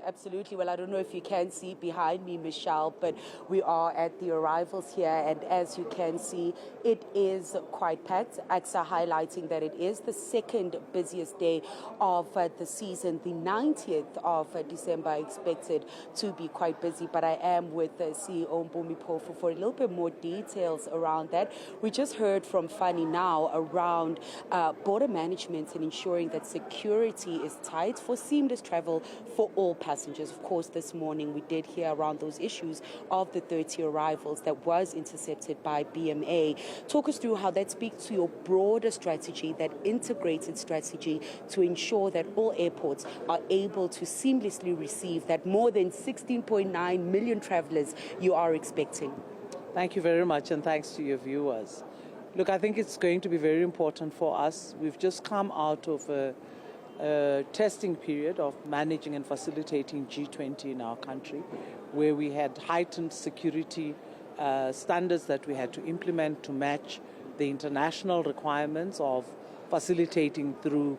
Absolutely. Well, I don't know if you can see behind me, Michelle, but we are at the arrivals here, and as you can see, it is quite packed. ACSA highlighting that it is the second busiest day of the season. The 90th of December expected to be quite busy, but I am with CEO Mpumi Phofu for a little bit more details around that. We just heard from Fanny now around border management and ensuring that security is tight for seamless travel for all passengers. Of course, this morning we did hear around those issues of the 30 arrivals that was intercepted by BMA. Talk us through how that speaks to your broader strategy, that integrated strategy to ensure that all airports are able to seamlessly receive that more than 16.9 million travelers you are expecting. Thank you very much, and thanks to your viewers. Look, I think it's going to be very important for us. We've just come out of a testing period of managing and facilitating G20 in our country, where we had heightened security standards that we had to implement to match the international requirements of facilitating through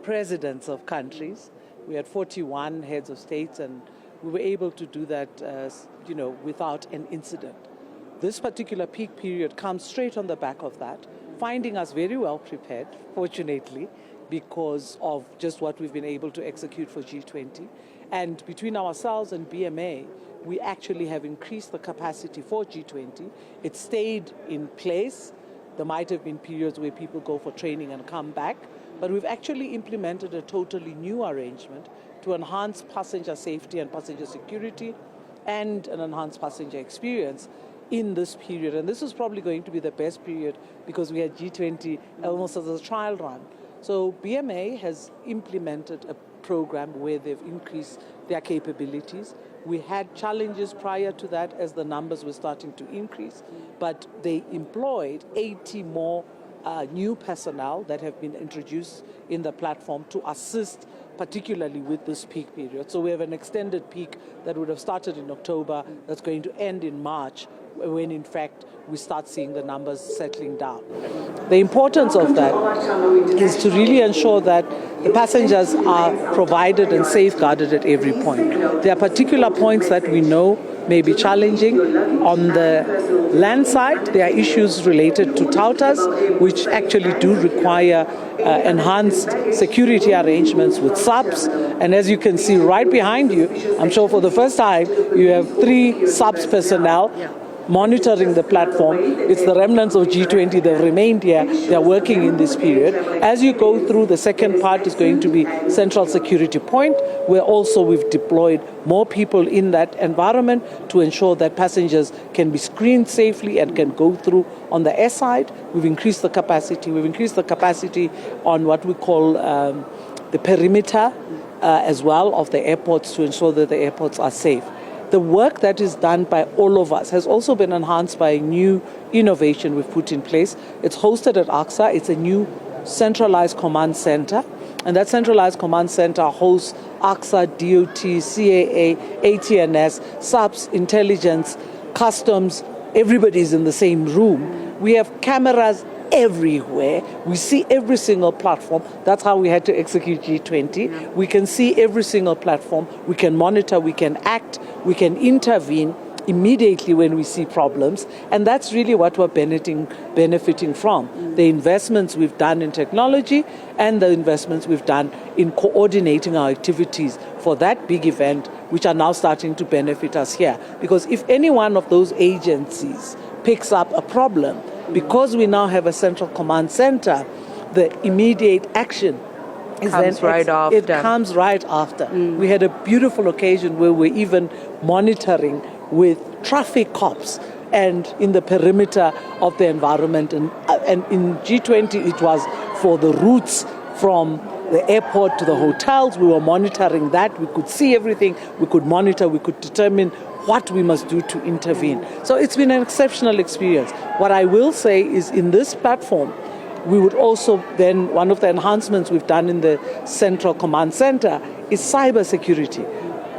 presidents of countries. We had 41 heads of states, and we were able to do that, without an incident. This particular peak period comes straight on the back of that, finding us very well prepared, fortunately, because of just what we've been able to execute for G20. And between ourselves and BMA, we actually have increased the capacity for G20. It stayed in place. There might have been periods where people go for training and come back, but we've actually implemented a totally new arrangement to enhance passenger safety and passenger security and an enhanced passenger experience in this period. And this is probably going to be the best period because we had G20 almost as a trial run. So BMA has implemented a program where they've increased their capabilities. We had challenges prior to that as the numbers were starting to increase, but they employed 80 more new personnel that have been introduced in the platform to assist particularly with this peak period. So we have an extended peak that would have started in October that's going to end in March, when in fact we start seeing the numbers settling down. The importance of that is to really ensure that the passengers are provided and safeguarded at every point. There are particular points that we know may be challenging. On the land side, there are issues related to touters, which actually do require enhanced security arrangements with subs. And as you can see right behind you, I'm sure for the first time, you have 3 subs personnel monitoring the platform. It's the remnants of G20 that remained here. They're working in this period. As you go through, the second part is going to be Central Security Point, where also we've deployed more people in that environment to ensure that passengers can be screened safely and can go through. On the air side, we've increased the capacity. We've increased the capacity on what we call the perimeter as well of the airports to ensure that the airports are safe. The work that is done by all of us has also been enhanced by a new innovation we've put in place. It's hosted at ACSA. It's a new centralized command center. And that centralized command center hosts ACSA, DOT, CAA, ATNS, SAPS, intelligence, customs. Everybody's in the same room. We have cameras everywhere. We see every single platform. That's how we had to execute G20. We can see every single platform. We can monitor, we can act, we can intervene immediately when we see problems. And that's really what we're benefiting from. The investments we've done in technology and the investments we've done in coordinating our activities for that big event, which are now starting to benefit us here. Because if any one of those agencies picks up a problem, because we now have a central command center, the immediate action comes right after. It comes right after. We had a beautiful occasion where we're even monitoring with traffic cops and in the perimeter of the environment. And in G20, it was for the routes from the airport to the hotels. We were monitoring that. We could see everything. We could monitor. We could determine what we must do to intervene. So it's been an exceptional experience. What I will say is in this platform, we would also then, one of the enhancements we've done in the Central Command Center is cybersecurity.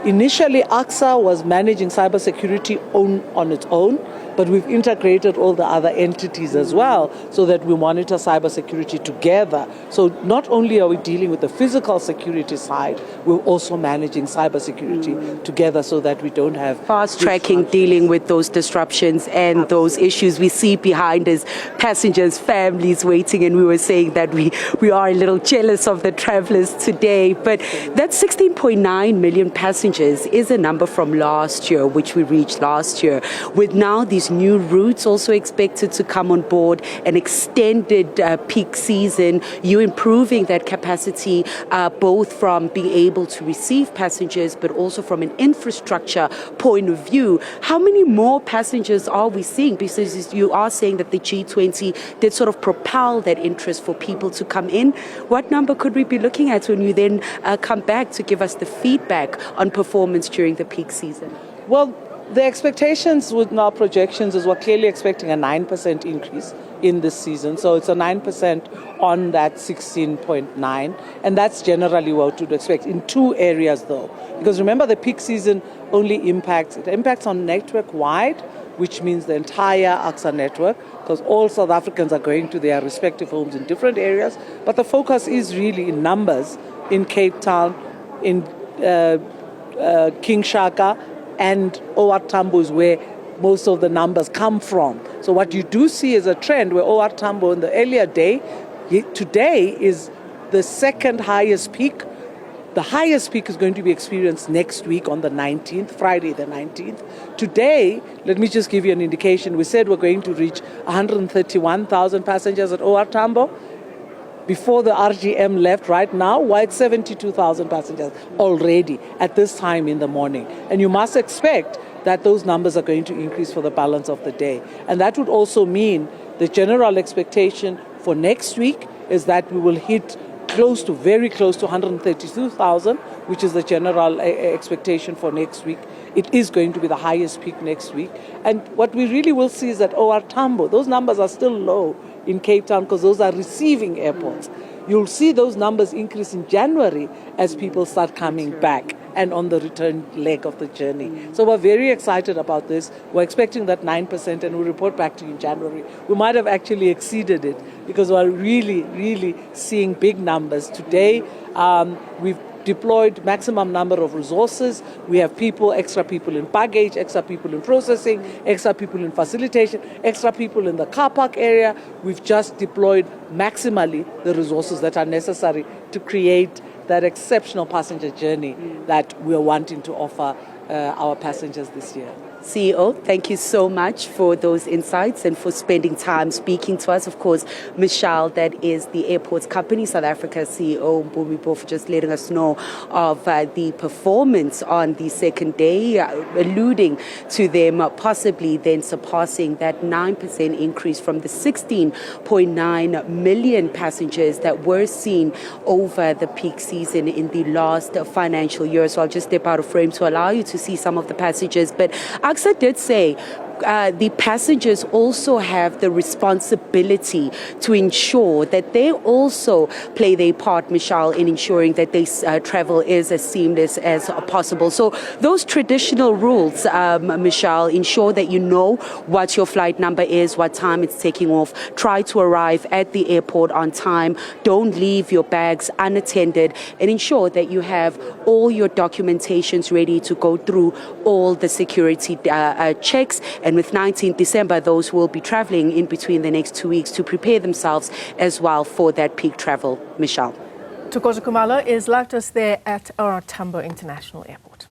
Initially, ACSA was managing cybersecurity on its own. but we've integrated all the other entities as well so that we monitor cybersecurity together. So not only are we dealing with the physical security side, we're also managing cybersecurity together so that we don't have fast-tracking, dealing with those disruptions and those issues we see behind us, passengers, families waiting, and we were saying that we are a little jealous of the travelers today. But that 16.9 million passengers is a number from last year, which we reached last year, with now these new routes also expected to come on board, an extended peak season, you improving that capacity both from being able to receive passengers but also from an infrastructure point of view. How many more passengers are we seeing? Because you are saying that the G20 did sort of propel that interest for people to come in. What number could we be looking at when you then come back to give us the feedback on performance during the peak season? Well, the expectations with our projections is we're clearly expecting a 9% increase in this season. So it's a 9% on that 16.9. And that's generally what we'd expect in two areas, though. Because remember, the peak season only impacts on network-wide, which means the entire ACSA network, because all South Africans are going to their respective homes in different areas. But the focus is really in numbers in Cape Town, in King Shaka, and OR Tambo is where most of the numbers come from. So what you do see is a trend where OR Tambo in the earlier day, today is the second highest peak. The highest peak is going to be experienced next week on the 19th, Friday the 19th. Today, let me just give you an indication. We said we're going to reach 131,000 passengers at OR Tambo. Before the RGM left, right now, we're at 72,000 passengers already at this time in the morning. And you must expect that those numbers are going to increase for the balance of the day. And that would also mean the general expectation for next week is that we will hit very close to 132,000, which is the general expectation for next week. It is going to be the highest peak next week. And what we really will see is that OR Tambo, those numbers are still low in Cape Town because those are receiving airports. You'll see those numbers increase in January as people start coming back and on the return leg of the journey. So we're very excited about this. We're expecting that 9% and we'll report back to you in January. We might have actually exceeded it because we're really, really seeing big numbers. Today, we've deployed maximum number of resources. We have extra people in baggage, extra people in processing, extra people in facilitation, extra people in the car park area. We've just deployed maximally the resources that are necessary to create that exceptional passenger journey that we're wanting to offer our passengers this year. CEO, thank you so much for those insights and for spending time speaking to us. Of course, Michelle, that is the airports company, South Africa CEO, Mpumi, for just letting us know of the performance on the second day, alluding to them possibly then surpassing that 9% increase from the 16.9 million passengers that were seen over the peak season in the last financial year. So I'll just step out of frame to allow you to see some of the passages. But ACSA did say the passengers also have the responsibility to ensure that they also play their part, Michelle, in ensuring that their travel is as seamless as possible. So those traditional rules, Michelle, ensure that you know what your flight number is, what time it's taking off. Try to arrive at the airport on time. Don't leave your bags unattended, and ensure that you have all your documentations ready to go through all the security checks. And with 19th December, those will be traveling in between the next 2 weeks to prepare themselves as well for that peak travel. Michelle. Tukozo Kumalo is left us there at OR Tambo International Airport.